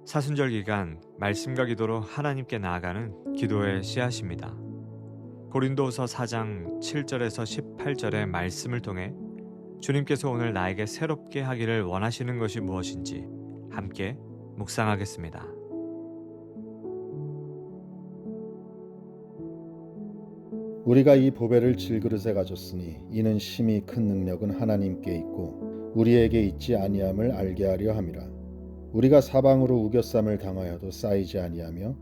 사순절 기간 말씀과 기도로 하나님께 나아가는 기도의 씨앗입니다. 고린도후서 4장 7절에서 18절의 말씀을 통해 주님께서 오늘 나에게 새롭게 하기를 원하시는 것이 무엇인지 함께 묵상하겠습니다. 우리가 이 보배를 질그릇에 가졌으니 이는 심히 큰 능력은 하나님께 있고 우리에게 있지 아니함을 알게 하려 함이라. 우리가 사방으로 우겨쌈을 당하여도 쌓이지 아니하며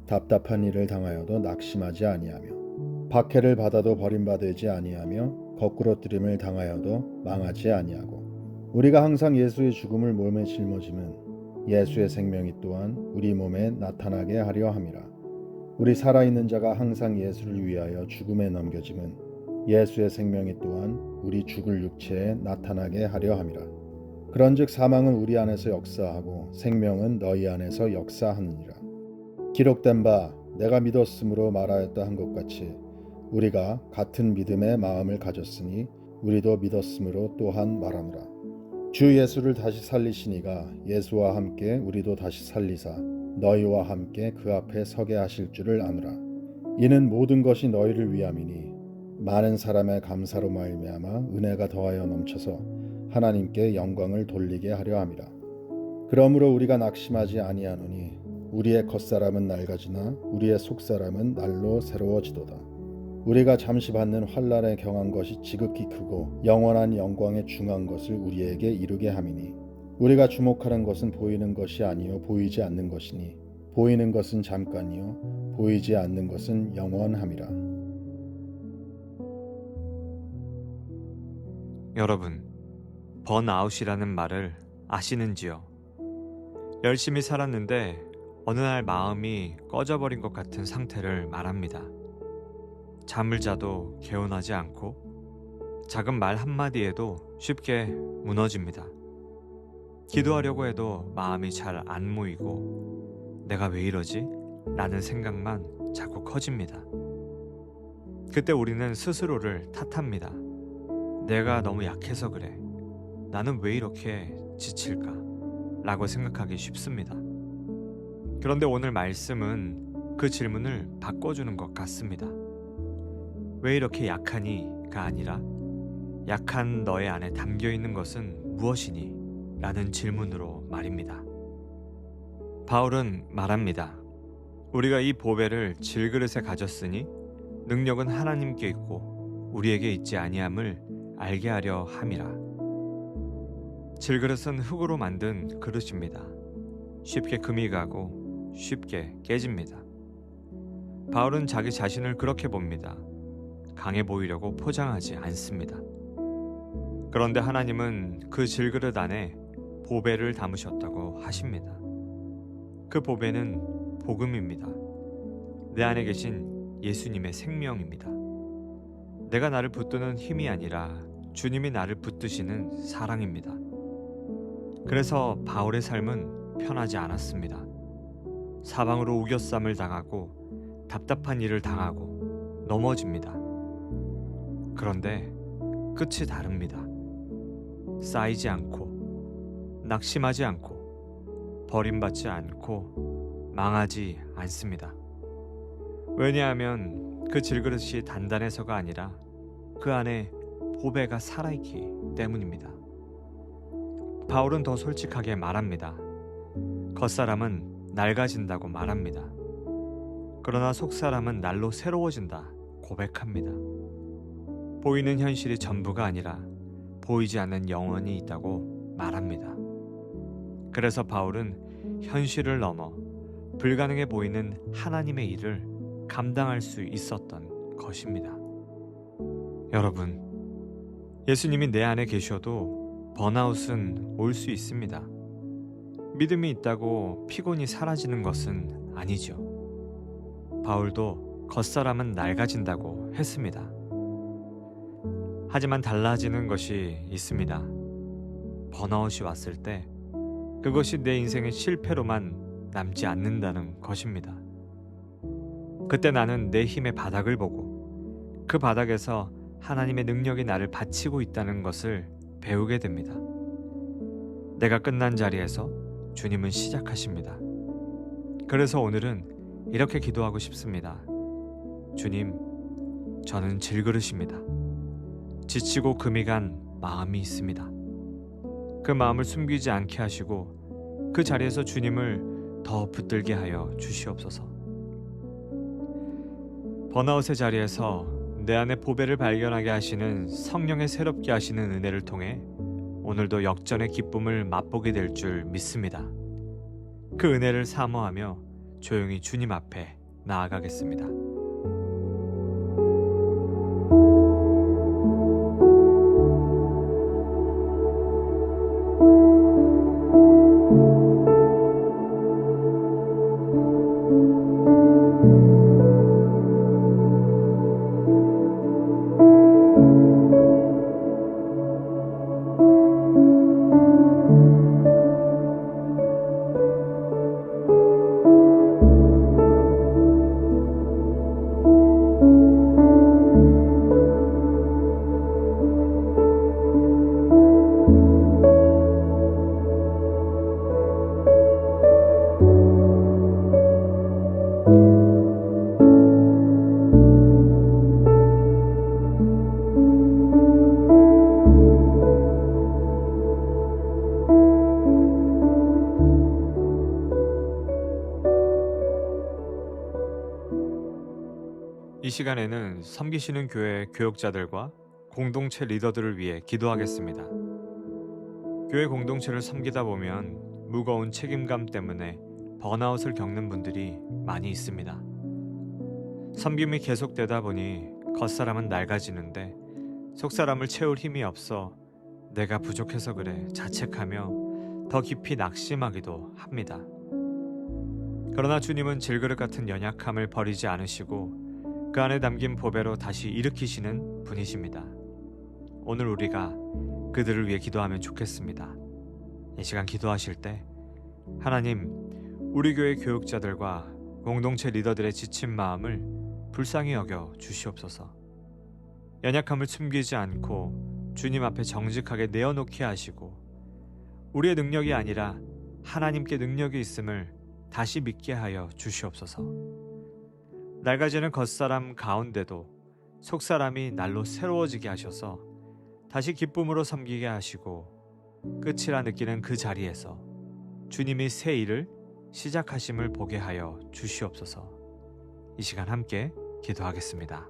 답답한 일을 당하여도 낙심하지 아니하며 박해를 받아도 버림받지 아니하며 거꾸러뜨림을 당하여도 망하지 아니하고 우리가 항상 예수의 죽음을 몸에 짊어지면 예수의 생명이 또한 우리 몸에 나타나게 하려 함이라. 우리 살아있는 자가 항상 예수를 위하여 죽음에 넘겨짐은 예수의 생명이 또한 우리 죽을 육체에 나타나게 하려 함이라. 그런즉 사망은 우리 안에서 역사하고 생명은 너희 안에서 역사하느니라. 기록된 바 내가 믿었으므로 말하였다 한 것 같이 우리가 같은 믿음의 마음을 가졌으니 우리도 믿었으므로 또한 말하노라. 주 예수를 다시 살리시니가 예수와 함께 우리도 다시 살리사 너희와 함께 그 앞에 서게 하실 줄을 아노라. 이는 모든 것이 너희를 위함이니 많은 사람의 감사로 말미암아 은혜가 더하여 넘쳐서 하나님께 영광을 돌리게 하려 함이라. 그러므로 우리가 낙심하지 아니하노니 우리의 겉사람은 낡아지나 우리의 속사람은 날로 새로워지도다. 우리가 잠시 받는 환난에 경한 것이 지극히 크고 영원한 영광에 중한 것을 우리에게 이루게 함이니 우리가 주목하는 것은 보이는 것이 아니요 보이지 않는 것이니 보이는 것은 잠깐이요 보이지 않는 것은 영원함이라. 여러분, 번아웃이라는 말을 아시는지요? 열심히 살았는데 어느 날 마음이 꺼져버린 것 같은 상태를 말합니다. 잠을 자도 개운하지 않고 작은 말 한마디에도 쉽게 무너집니다. 기도하려고 해도 마음이 잘 안 모이고 내가 왜 이러지? 라는 생각만 자꾸 커집니다. 그때 우리는 스스로를 탓합니다. 내가 너무 약해서 그래. 나는 왜 이렇게 지칠까? 라고 생각하기 쉽습니다. 그런데 오늘 말씀은 그 질문을 바꿔주는 것 같습니다. 왜 이렇게 약하니?가 아니라 약한 너의 안에 담겨 있는 것은 무엇이니? 라는 질문으로 말입니다. 바울은 말합니다. 우리가 이 보배를 질그릇에 가졌으니 능력은 하나님께 있고 우리에게 있지 아니함을 알게 하려 함이라. 질그릇은 흙으로 만든 그릇입니다. 쉽게 금이 가고 쉽게 깨집니다. 바울은 자기 자신을 그렇게 봅니다. 강해 보이려고 포장하지 않습니다. 그런데 하나님은 그 질그릇 안에 보배를 담으셨다고 하십니다. 그 보배는 복음입니다. 내 안에 계신 예수님의 생명입니다. 내가 나를 붙드는 힘이 아니라 주님이 나를 붙드시는 사랑입니다. 그래서 바울의 삶은 편하지 않았습니다. 사방으로 우겨쌈을 당하고 답답한 일을 당하고 넘어집니다. 그런데 끝이 다릅니다. 쌓이지 않고 낙심하지 않고 버림받지 않고 망하지 않습니다. 왜냐하면 그 질그릇이 단단해서가 아니라 그 안에 보배가 살아있기 때문입니다. 바울은 더 솔직하게 말합니다. 겉사람은 낡아진다고 말합니다. 그러나 속사람은 날로 새로워진다 고백합니다. 보이는 현실이 전부가 아니라 보이지 않는 영혼이 있다고 말합니다. 그래서 바울은 현실을 넘어 불가능해 보이는 하나님의 일을 감당할 수 있었던 것입니다. 여러분, 예수님이 내 안에 계셔도 번아웃은 올 수 있습니다. 믿음이 있다고 피곤이 사라지는 것은 아니죠. 바울도 겉사람은 낡아진다고 했습니다. 하지만 달라지는 것이 있습니다. 번아웃이 왔을 때 그것이 내 인생의 실패로만 남지 않는다는 것입니다. 그때 나는 내 힘의 바닥을 보고 그 바닥에서 하나님의 능력이 나를 바치고 있다는 것을 배우게 됩니다. 내가 끝난 자리에서 주님은 시작하십니다. 그래서 오늘은 이렇게 기도하고 싶습니다. 주님, 저는 질그릇입니다. 지치고 금이 간 마음이 있습니다. 그 마음을 숨기지 않게 하시고 그 자리에서 주님을 더 붙들게 하여 주시옵소서. 번아웃의 자리에서 내 안에 보배를 발견하게 하시는 성령의 새롭게 하시는 은혜를 통해 오늘도 역전의 기쁨을 맛보게 될 줄 믿습니다. 그 은혜를 사모하며 조용히 주님 앞에 나아가겠습니다. 이 시간에는 섬기시는 교회 교역자들과 공동체 리더들을 위해 기도하겠습니다. 교회 공동체를 섬기다 보면 무거운 책임감 때문에 번아웃을 겪는 분들이 많이 있습니다. 섬김이 계속되다 보니 겉사람은 낡아지는데 속사람을 채울 힘이 없어 내가 부족해서 그래 자책하며 더 깊이 낙심하기도 합니다. 그러나 주님은 질그릇 같은 연약함을 버리지 않으시고 그 안에 담긴 보배로 다시 일으키시는 분이십니다. 오늘 우리가 그들을 위해 기도하면 좋겠습니다. 이 시간 기도하실 때 하나님, 우리 교회 교육자들과 공동체 리더들의 지친 마음을 불쌍히 여겨 주시옵소서. 연약함을 숨기지 않고 주님 앞에 정직하게 내어놓게 하시고 우리의 능력이 아니라 하나님께 능력이 있음을 다시 믿게 하여 주시옵소서. 낡아지는 겉사람 가운데도 속사람이 날로 새로워지게 하셔서 다시 기쁨으로 섬기게 하시고 끝이라 느끼는 그 자리에서 주님이 새 일을 시작하심을 보게 하여 주시옵소서. 이 시간 함께 기도하겠습니다.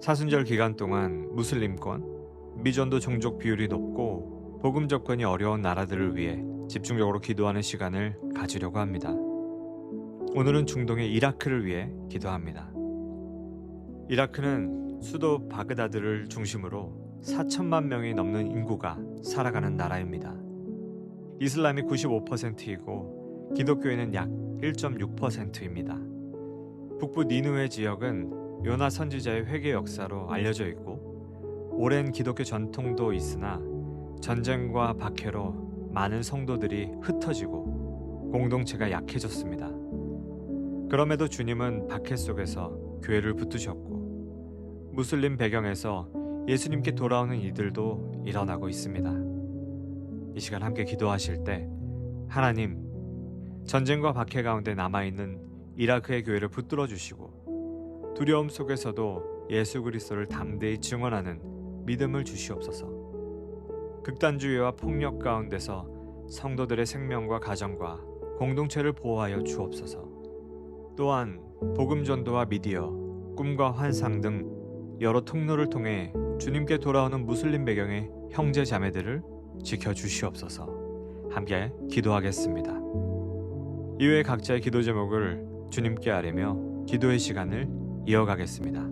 사순절 기간 동안 무슬림권, 미전도 종족 비율이 높고 복음 접근이 어려운 나라들을 위해 집중적으로 기도하는 시간을 가지려고 합니다. 오늘은 중동의 이라크를 위해 기도합니다. 이라크는 수도 바그다드를 중심으로 4천만 명이 넘는 인구가 살아가는 나라입니다. 이슬람이 95%이고 기독교인은 약 1.6%입니다. 북부 니느웨 지역은 요나 선지자의 회개 역사로 알려져 있고 오랜 기독교 전통도 있으나 전쟁과 박해로 많은 성도들이 흩어지고 공동체가 약해졌습니다. 그럼에도 주님은 박해 속에서 교회를 붙드셨고 무슬림 배경에서 예수님께 돌아오는 이들도 일어나고 있습니다. 이 시간 함께 기도하실 때 하나님, 전쟁과 박해 가운데 남아있는 이라크의 교회를 붙들어 주시고 두려움 속에서도 예수 그리스도를 담대히 증언하는 믿음을 주시옵소서. 극단주의와 폭력 가운데서 성도들의 생명과 가정과 공동체를 보호하여 주옵소서. 또한 복음 전도와 미디어, 꿈과 환상 등 여러 통로를 통해 주님께 돌아오는 무슬림 배경의 형제 자매들을 지켜주시옵소서. 함께 기도하겠습니다. 이외의 각자의 기도 제목을 주님께 아뢰며 기도의 시간을 이어가겠습니다.